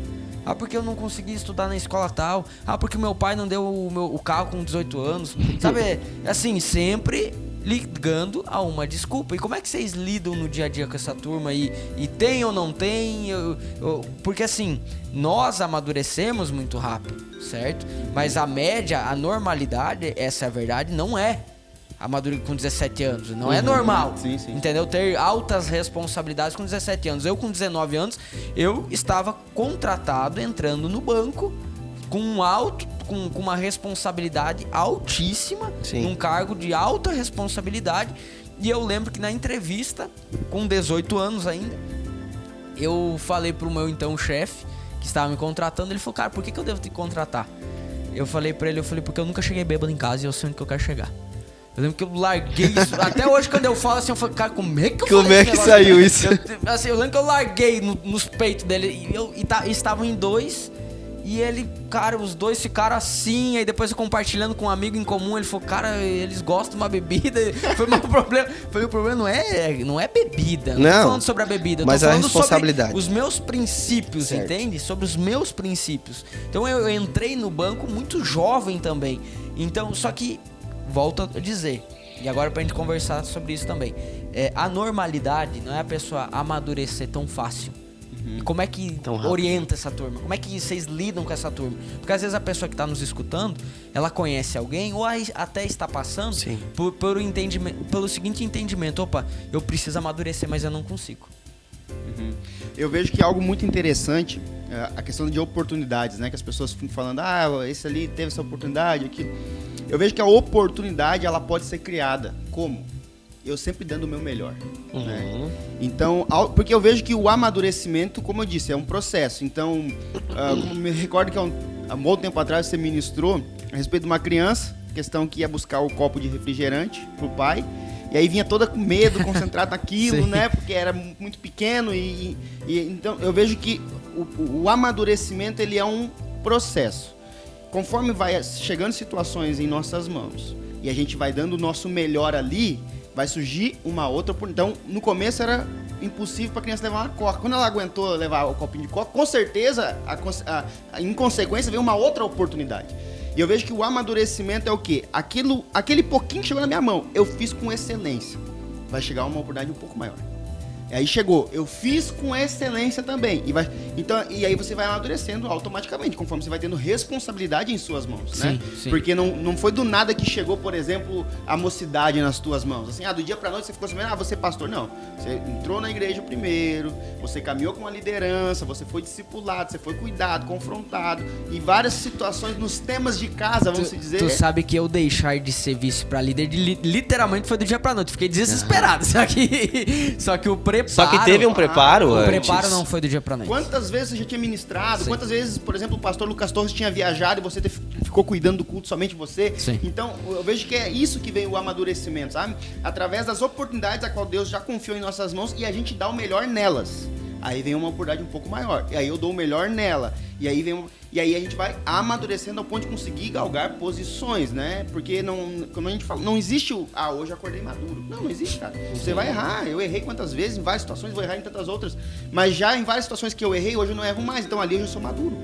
Porque eu não consegui estudar na escola tal. Porque meu pai não deu o carro com 18 anos. Sabe, assim, sempre ligando a uma desculpa. E como é que vocês lidam no dia a dia com essa turma aí? E tem ou não tem? Porque assim, nós amadurecemos muito rápido, certo? Mas a média, a normalidade, essa é a verdade, não é amadurecer com 17 anos. Não é normal. Sim. Entendeu? Ter altas responsabilidades com 17 anos. Eu com 19 anos, eu estava contratado entrando no banco com uma responsabilidade altíssima, num cargo de alta responsabilidade. E eu lembro que na entrevista, com 18 anos ainda, eu falei pro meu então chefe, que estava me contratando, ele falou, cara, por que eu devo te contratar? Eu falei pra ele, porque eu nunca cheguei bêbado em casa e eu sei onde que eu quero chegar. Eu lembro que eu larguei isso. Até hoje, quando eu falo assim, eu falo, cara, como é que eu falei Como é que saiu isso? Eu lembro que eu larguei nos peitos dele. E estavam em dois. E ele, cara, os dois ficaram assim, aí depois compartilhando com um amigo em comum, ele falou, cara, eles gostam de uma bebida. O problema não é bebida. Não tô falando sobre a bebida, mas tô falando a responsabilidade. sobre os meus princípios, certo. Entende? Sobre os meus princípios. Então eu entrei no banco muito jovem também. Então, só que, volto a dizer, e agora pra gente conversar sobre isso também, a normalidade não é a pessoa amadurecer tão fácil. E como é que orienta essa turma? Como é que vocês lidam com essa turma? Porque às vezes a pessoa que está nos escutando, ela conhece alguém ou até está passando pelo seguinte entendimento. Opa, eu preciso amadurecer, mas eu não consigo. Eu vejo que é algo muito interessante, a questão de oportunidades, né? Que as pessoas ficam falando, esse ali teve essa oportunidade, aquilo. Eu vejo que a oportunidade, ela pode ser criada. Como? Eu sempre dando o meu melhor. Né? Então, porque eu vejo que o amadurecimento, como eu disse, é um processo. Então, me recordo que há um bom tempo atrás você ministrou a respeito de uma criança, questão que ia buscar o copo de refrigerante pro pai, e aí vinha toda com medo, concentrada naquilo, né? Porque era muito pequeno. Então, eu vejo que o amadurecimento, ele é um processo. Conforme vai chegando situações em nossas mãos, e a gente vai dando o nosso melhor ali, vai surgir uma outra oportunidade. Então, no começo era impossível para a criança levar uma coca. Quando ela aguentou levar o copinho de coca, com certeza, em consequência, veio uma outra oportunidade. E eu vejo que o amadurecimento é o quê? Aquele pouquinho que chegou na minha mão, eu fiz com excelência. Vai chegar uma oportunidade um pouco maior. E aí chegou, eu fiz com excelência também. E aí você vai amadurecendo automaticamente, conforme você vai tendo responsabilidade em suas mãos, né? Sim. Porque não foi do nada que chegou, por exemplo, a mocidade nas tuas mãos. Assim, do dia pra noite você ficou sabendo, você é pastor. Não, você entrou na igreja primeiro, você caminhou com uma liderança, você foi discipulado, você foi cuidado, confrontado. Em várias situações, nos temas de casa, vamos dizer. Tu sabe que eu deixar de ser vice pra líder, literalmente foi do dia pra noite. Fiquei desesperado. Só que o preparo... Só que teve um preparo antes. O preparo não foi do dia pra noite. Quantas vezes você já tinha ministrado? Sim. Quantas vezes, por exemplo, o pastor Lucas Torres tinha viajado e você ficou cuidando do culto somente você? Sim. Então, eu vejo que é isso que vem o amadurecimento, sabe? Através das oportunidades a qual Deus já confiou em nossas mãos e a gente dá o melhor nelas. Aí vem uma oportunidade um pouco maior. E aí eu dou o melhor nela. E aí a gente vai amadurecendo ao ponto de conseguir galgar posições, né? Porque como a gente fala, não existe hoje eu acordei maduro. Não existe, cara. Você vai errar. Eu errei quantas vezes, em várias situações, vou errar em tantas outras. Mas já em várias situações que eu errei, hoje eu não erro mais. Então ali eu já sou maduro.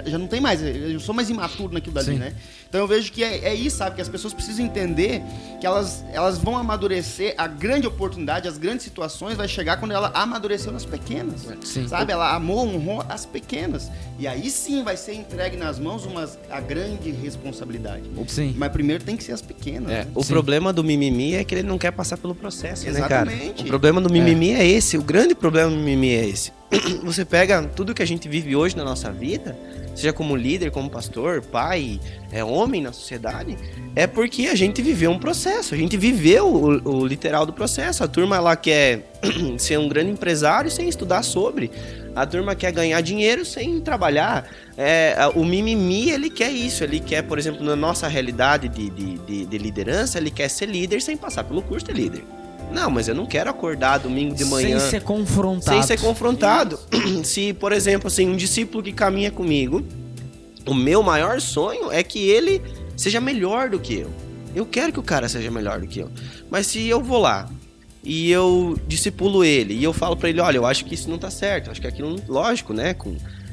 Já não tem mais, eu sou mais imaturo naquilo dali, né? Então eu vejo que é isso, sabe? Que as pessoas precisam entender que elas vão amadurecer, a grande oportunidade, as grandes situações vai chegar quando ela amadureceu nas pequenas, sabe? Ela amou, honrou as pequenas. E aí sim vai ser entregue nas mãos a grande responsabilidade. Sim. Mas primeiro tem que ser as pequenas. Né? O problema do mimimi é que ele não quer passar pelo processo, exatamente, né, cara? O problema do mimimi é esse, o grande problema do mimimi é esse. Você pega tudo que a gente vive hoje na nossa vida, seja como líder, como pastor, pai, homem na sociedade, é porque a gente viveu um processo, a gente viveu o literal do processo. A turma ela quer ser um grande empresário sem estudar sobre, a turma quer ganhar dinheiro sem trabalhar. O mimimi, ele quer isso, ele quer, por exemplo, na nossa realidade de liderança, ele quer ser líder sem passar pelo curso de líder. Não, mas eu não quero acordar domingo de manhã... Sem ser confrontado. Se, por exemplo, assim, um discípulo que caminha comigo, o meu maior sonho é que ele seja melhor do que eu. Eu quero que o cara seja melhor do que eu. Mas se eu vou lá e eu discipulo ele e eu falo pra ele, olha, eu acho que isso não tá certo, acho que aquilo, lógico, né,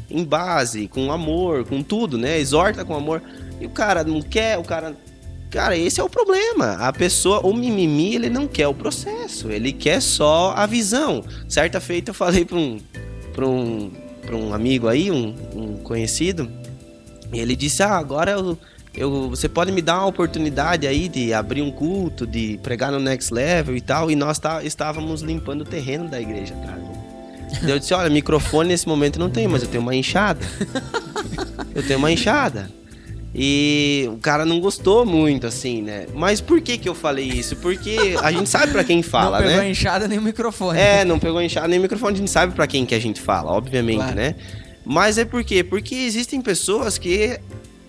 em base, com amor, com tudo, né, exorta com amor, e o cara não quer, Cara, esse é o problema. A pessoa, o mimimi, ele não quer o processo, ele quer só a visão. Certa feita eu falei pra um amigo aí, um conhecido, e ele disse, agora você pode me dar uma oportunidade aí de abrir um culto, de pregar no Next Level e tal, e nós estávamos limpando o terreno da igreja, cara. Eu disse, olha, microfone nesse momento não tem, mas eu tenho uma enxada. E o cara não gostou muito, assim, né? Mas por que eu falei isso? Porque a gente sabe pra quem fala, né? Não pegou a enxada nem o microfone. Não pegou a enxada nem o microfone. A gente sabe pra quem que a gente fala, obviamente, claro, né? Mas é por quê? Porque existem pessoas que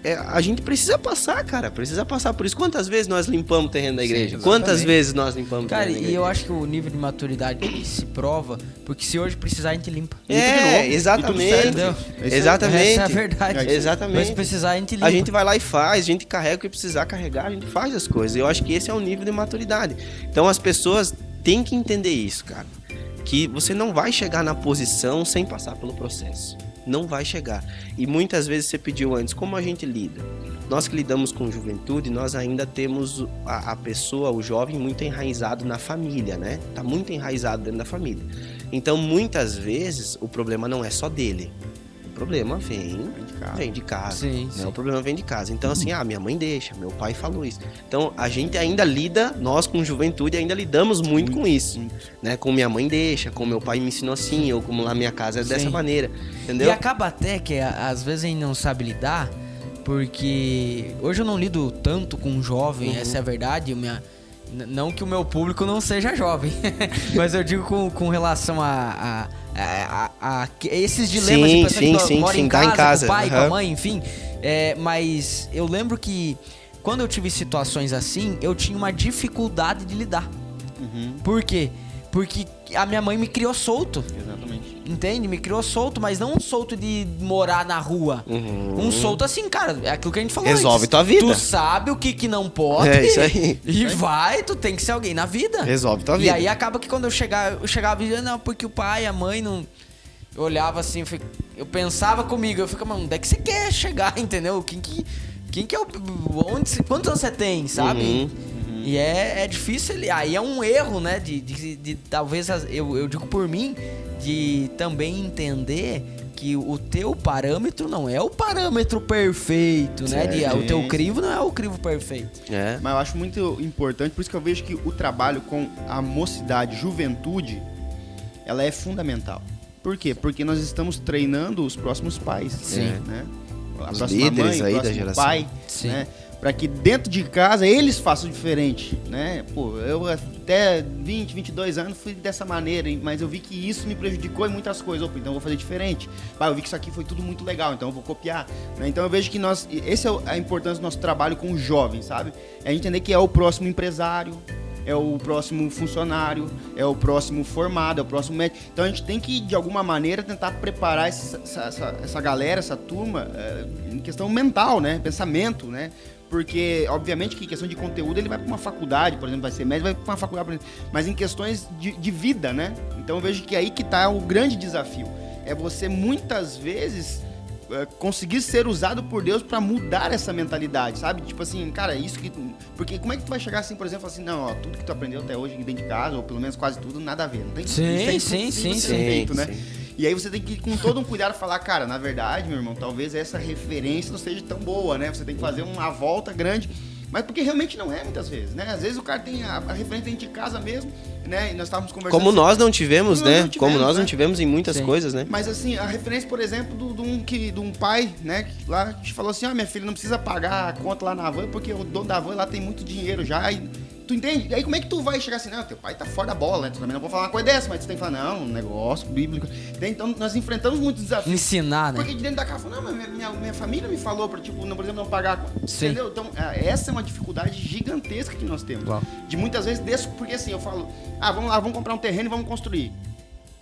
a gente precisa passar, cara. Precisa passar por isso. Quantas vezes nós limpamos o terreno da igreja? Sim, Quantas vezes nós limpamos o Cara, terreno da e igreja? eu acho que o nível de maturidade se prova, porque se hoje precisar, a gente limpa. Exatamente. Entendeu? Exatamente. Essa é a verdade. Mas se Exatamente. precisar, a gente limpa. A gente vai lá e faz, a gente carrega o que precisar carregar, a gente faz as coisas. Eu acho que esse é o nível de maturidade. Então as pessoas têm que entender isso, cara. Que você não vai chegar na posição sem passar pelo processo. Não vai chegar. E muitas vezes você pediu antes, como a gente lida? Nós que lidamos com juventude, nós ainda temos a pessoa, o jovem, muito enraizado na família, né? Tá muito enraizado dentro da família. Então, muitas vezes, o problema não é só dele. O problema vem de casa. Sim, Né? sim. O problema vem de casa. Então, assim, minha mãe deixa, meu pai falou isso. Então, a gente ainda lida, nós com juventude ainda lidamos muito com isso. Né? Com minha mãe deixa, com meu pai me ensinou assim, ou como lá na minha casa é dessa Sim. maneira. Entendeu? E acaba até que às vezes a gente não sabe lidar, porque hoje eu não lido tanto com jovem, essa é a verdade. Não que o meu público não seja jovem, mas eu digo com relação a esses dilemas de pessoa que mora em casa, com o pai, com a mãe, enfim. Mas eu lembro que quando eu tive situações assim, eu tinha uma dificuldade de lidar. Por quê? Porque a minha mãe me criou solto. Exatamente. Entende? Me criou solto, mas não um solto de morar na rua. Um solto assim, cara, é aquilo que a gente falou Resolve antes. tua vida. Tu sabe o que não pode. É isso aí. E vai, tu tem que ser alguém na vida. Resolve tua E vida. aí acaba que quando eu chegava e dizia, não, porque o pai, a mãe não... Eu olhava assim, eu pensava comigo, eu ficava, mano, onde é que você quer chegar, entendeu? Quem que é o... Quantos anos você tem, sabe? E é difícil, aí é um erro, né, de talvez, eu digo por mim, de também entender que o teu parâmetro não é o parâmetro perfeito, né, o teu crivo não é o crivo perfeito. Mas eu acho muito importante, por isso que eu vejo que o trabalho com a mocidade, juventude, ela é fundamental. Por quê? Porque nós estamos treinando os próximos pais. Sim. Né? A Os próxima líderes mãe, aí o da próximo geração. pai, Sim. né? Para que dentro de casa eles façam diferente, né? Pô, eu até 20, 22 anos fui dessa maneira, mas eu vi que isso me prejudicou em muitas coisas. Opa, então eu vou fazer diferente. Eu vi que isso aqui foi tudo muito legal, então eu vou copiar. Né? Então eu vejo que essa é a importância do nosso trabalho com os jovens, sabe? É entender que é o próximo empresário, é o próximo funcionário, é o próximo formado, é o próximo médico. Então a gente tem que, de alguma maneira, tentar preparar essa galera, essa turma, em questão mental, né? Pensamento, né? Porque, obviamente, que em questão de conteúdo, ele vai para uma faculdade, por exemplo, vai ser médico, vai para uma faculdade, por exemplo, mas em questões de vida, né? Então eu vejo que é aí que está o grande desafio. É você, muitas vezes, conseguir ser usado por Deus para mudar essa mentalidade, sabe? Tipo assim, cara, isso que... Porque como é que tu vai chegar assim, por exemplo, assim, não, ó, tudo que tu aprendeu até hoje dentro de casa, ou pelo menos quase tudo, nada a ver. Não tem, Sim. Feito, né? E aí você tem que, com todo um cuidado, falar, cara, na verdade, meu irmão, talvez essa referência não seja tão boa, né? Você tem que fazer uma volta grande, mas porque realmente não é, muitas vezes, né? Às vezes o cara tem a referência dentro de casa mesmo, né? E nós estávamos conversando... Como nós não tivemos, né? Como nós não né? tivemos em muitas coisas, né? Mas assim, a referência, por exemplo, de um pai, né? Que lá te falou assim, minha filha não precisa pagar a conta lá na van, porque o dono da van lá tem muito dinheiro já, e tu entende? E aí como é que tu vai chegar assim, não, teu pai tá fora da bola, né? Tu também não pode falar uma coisa dessa, mas tu tem que falar, não, um negócio bíblico. Então nós enfrentamos muitos desafios. Ensinar, né? Porque de dentro da casa, não, mas minha família me falou pra, tipo, não, por exemplo, não pagar a conta. Sim. Entendeu? Então, essa é uma dificuldade gigantesca que nós temos. Uau. De muitas vezes, porque assim, eu falo, vamos lá, vamos comprar um terreno e vamos construir.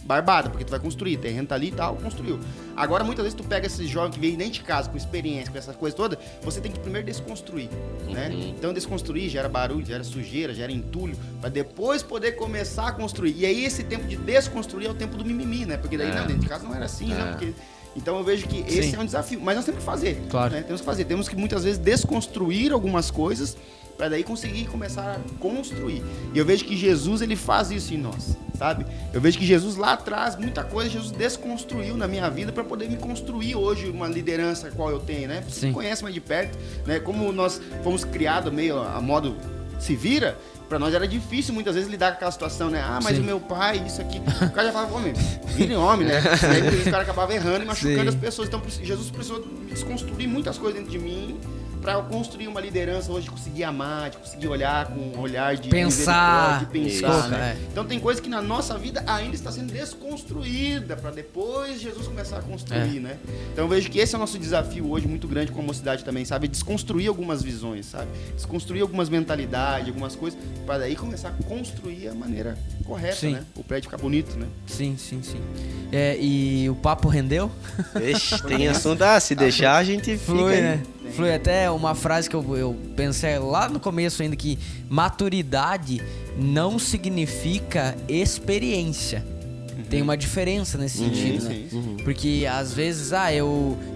Barbada, porque tu vai construir, terreno tá ali e tal, construiu. Agora, muitas vezes, tu pega esses jovens que vêm dentro de casa, com experiência, com essas coisas todas, você tem que primeiro desconstruir, né? Então, desconstruir gera barulho, gera sujeira, gera entulho, pra depois poder começar a construir. E aí, esse tempo de desconstruir é o tempo do mimimi, né? Porque daí, não, dentro de casa não era assim, não, porque... Então, eu vejo que esse é um desafio, mas nós temos que fazer. Claro. Né? Temos que fazer, temos que, muitas vezes, desconstruir algumas coisas para daí conseguir começar a construir. E eu vejo que Jesus, ele faz isso em nós, sabe? Eu vejo que Jesus lá atrás, muita coisa, Jesus desconstruiu na minha vida para poder me construir hoje uma liderança qual eu tenho, né? Você conhece mais de perto, né? Como nós fomos criados meio a modo se vira, para nós era difícil muitas vezes lidar com aquela situação, né? Mas o meu pai, isso aqui... O cara já falava, homem, virem homem, né? E aí o cara acabava errando e machucando as pessoas. Então Jesus precisou desconstruir muitas coisas dentro de mim, para construir uma liderança hoje, de conseguir amar, de conseguir olhar com um olhar de pensar, pensar, né? Então tem coisa que na nossa vida ainda está sendo desconstruída para depois Jesus começar a construir, né? Então eu vejo que esse é o nosso desafio hoje muito grande com a mocidade também, sabe? Desconstruir algumas visões, sabe? Desconstruir algumas mentalidades, algumas coisas, para daí começar a construir a maneira correta, né? O prédio ficar bonito, né? Sim. E o papo rendeu? Vixe, tem assunto. Se deixar a gente Flui, fica, né? Flui. Até uma frase que eu pensei lá no começo ainda, que maturidade não significa experiência. Tem uma diferença nesse sentido, né? Sim. Porque às vezes,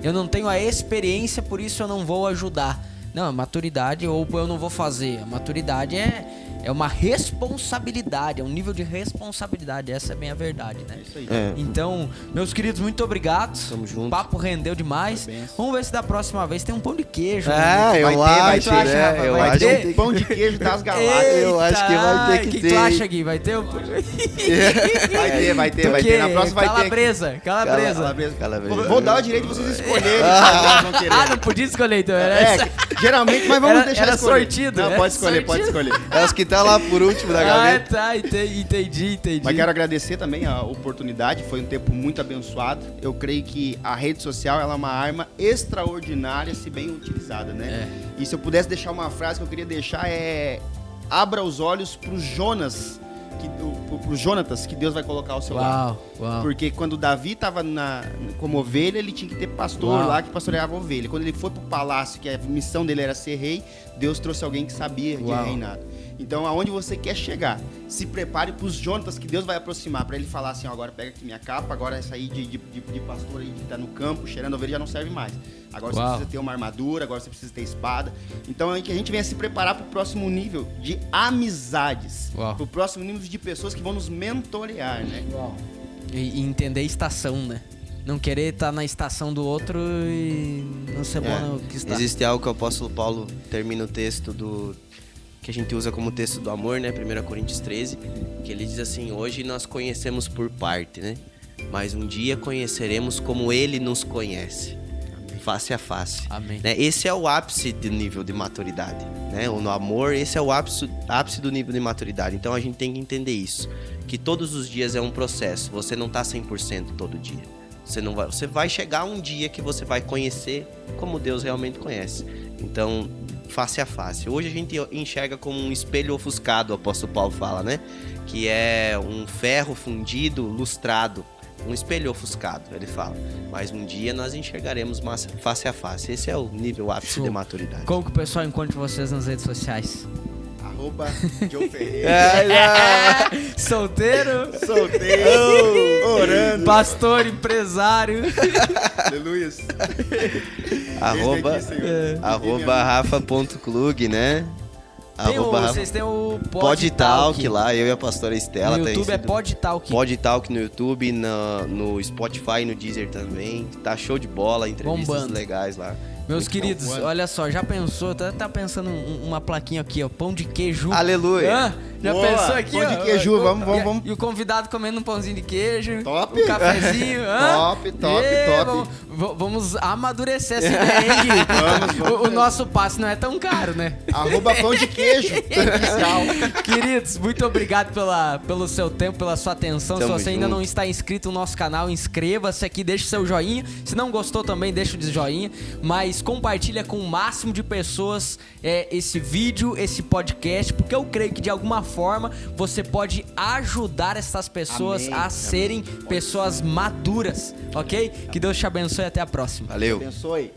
eu não tenho a experiência, por isso eu não vou ajudar. Não, a maturidade, ou eu não vou fazer. A maturidade é uma responsabilidade, é um nível de responsabilidade. Essa é bem a verdade, né? É isso aí. Então, meus queridos, muito obrigado. Tamo junto. O papo rendeu demais. Vamos ver se da próxima vez tem um pão de queijo. Eu acho, né? Eu Vai acho ter? que tem- Pão de queijo das galáxias. Eu acho que vai ter que O que ter, tu hein? acha, Gui? Vai ter? Vai ter. Na próxima vai ter. Calabresa. Calabresa. Vou dar o direito de vocês escolherem. se vocês vão querer. Não podia escolher, então. Era Geralmente, mas vamos deixar era escolher. sortido, Não, era pode escolher. É os que tá lá por último da gaveta. tá, entendi. Mas quero agradecer também a oportunidade, foi um tempo muito abençoado. Eu creio que a rede social ela é uma arma extraordinária se bem utilizada, né? E se eu pudesse deixar uma frase que eu queria deixar abra os olhos pro Jonatas, que Deus vai colocar ao seu lado. Uau. Porque quando Davi estava como ovelha, ele tinha que ter pastor lá que pastoreava a ovelha. Quando ele foi pro palácio, que a missão dele era ser rei, Deus trouxe alguém que sabia de reinar. Então, aonde você quer chegar, se prepare para os Jonatas que Deus vai aproximar, para ele falar assim, agora pega aqui minha capa, agora essa aí de pastor aí que tá no campo, cheirando a ovelha já não serve mais. Agora você precisa ter uma armadura, agora você precisa ter espada. Então, que a gente venha se preparar para o próximo nível de amizades, para o próximo nível de pessoas que vão nos mentorear, né? E entender a estação, né? Não querer estar na estação do outro e não ser bom no que está. Existe algo que o apóstolo Paulo termina o texto que a gente usa como texto do amor, né? 1 Coríntios 13, que ele diz assim: hoje nós conhecemos por parte, né? Mas um dia conheceremos como ele nos conhece, face a face. Amém. Né? Esse é o ápice do nível de maturidade, né? No amor, esse é o ápice do nível de maturidade. Então a gente tem que entender isso, que todos os dias é um processo. Você não tá 100% todo dia. Você vai chegar um dia que você vai conhecer como Deus realmente conhece. Então, face a face. Hoje a gente enxerga como um espelho ofuscado, o apóstolo Paulo fala, né? Que é um ferro fundido, lustrado. Um espelho ofuscado, ele fala. Mas um dia nós enxergaremos face a face. Esse é o nível ápice de maturidade. Como que o pessoal encontra vocês nas redes sociais? Joe Ferreira. Solteiro, orando, pastor, empresário. aleluia. Arroba Rafa.clug, né? Vocês têm o Podtalk lá, eu e a pastora Estela. No YouTube é Podtalk. Podtalk no YouTube, no Spotify, no Deezer também. Tá show de bola, entrevistas legais lá. Meus queridos, olha só, já pensou? Tá pensando uma plaquinha aqui, ó, pão de queijo. Aleluia. Já pensou aqui, pão de queijo, vamos. E o convidado comendo um pãozinho de queijo. Top. Um cafezinho. Top. Vamos amadurecer essa ideia, hein, Gui? O nosso passe não é tão caro, né? Arroba pão de queijo. Queridos, muito obrigado pelo seu tempo, pela sua atenção. Se você ainda não está inscrito no nosso canal, inscreva-se aqui, deixe seu joinha. Se não gostou também, deixa o joinha. Mas compartilha com o máximo de pessoas esse vídeo, esse podcast, porque eu creio que de alguma forma você pode ajudar essas pessoas a serem pessoas maduras, ok? Que Deus te abençoe e até a próxima. Valeu. Abençoe.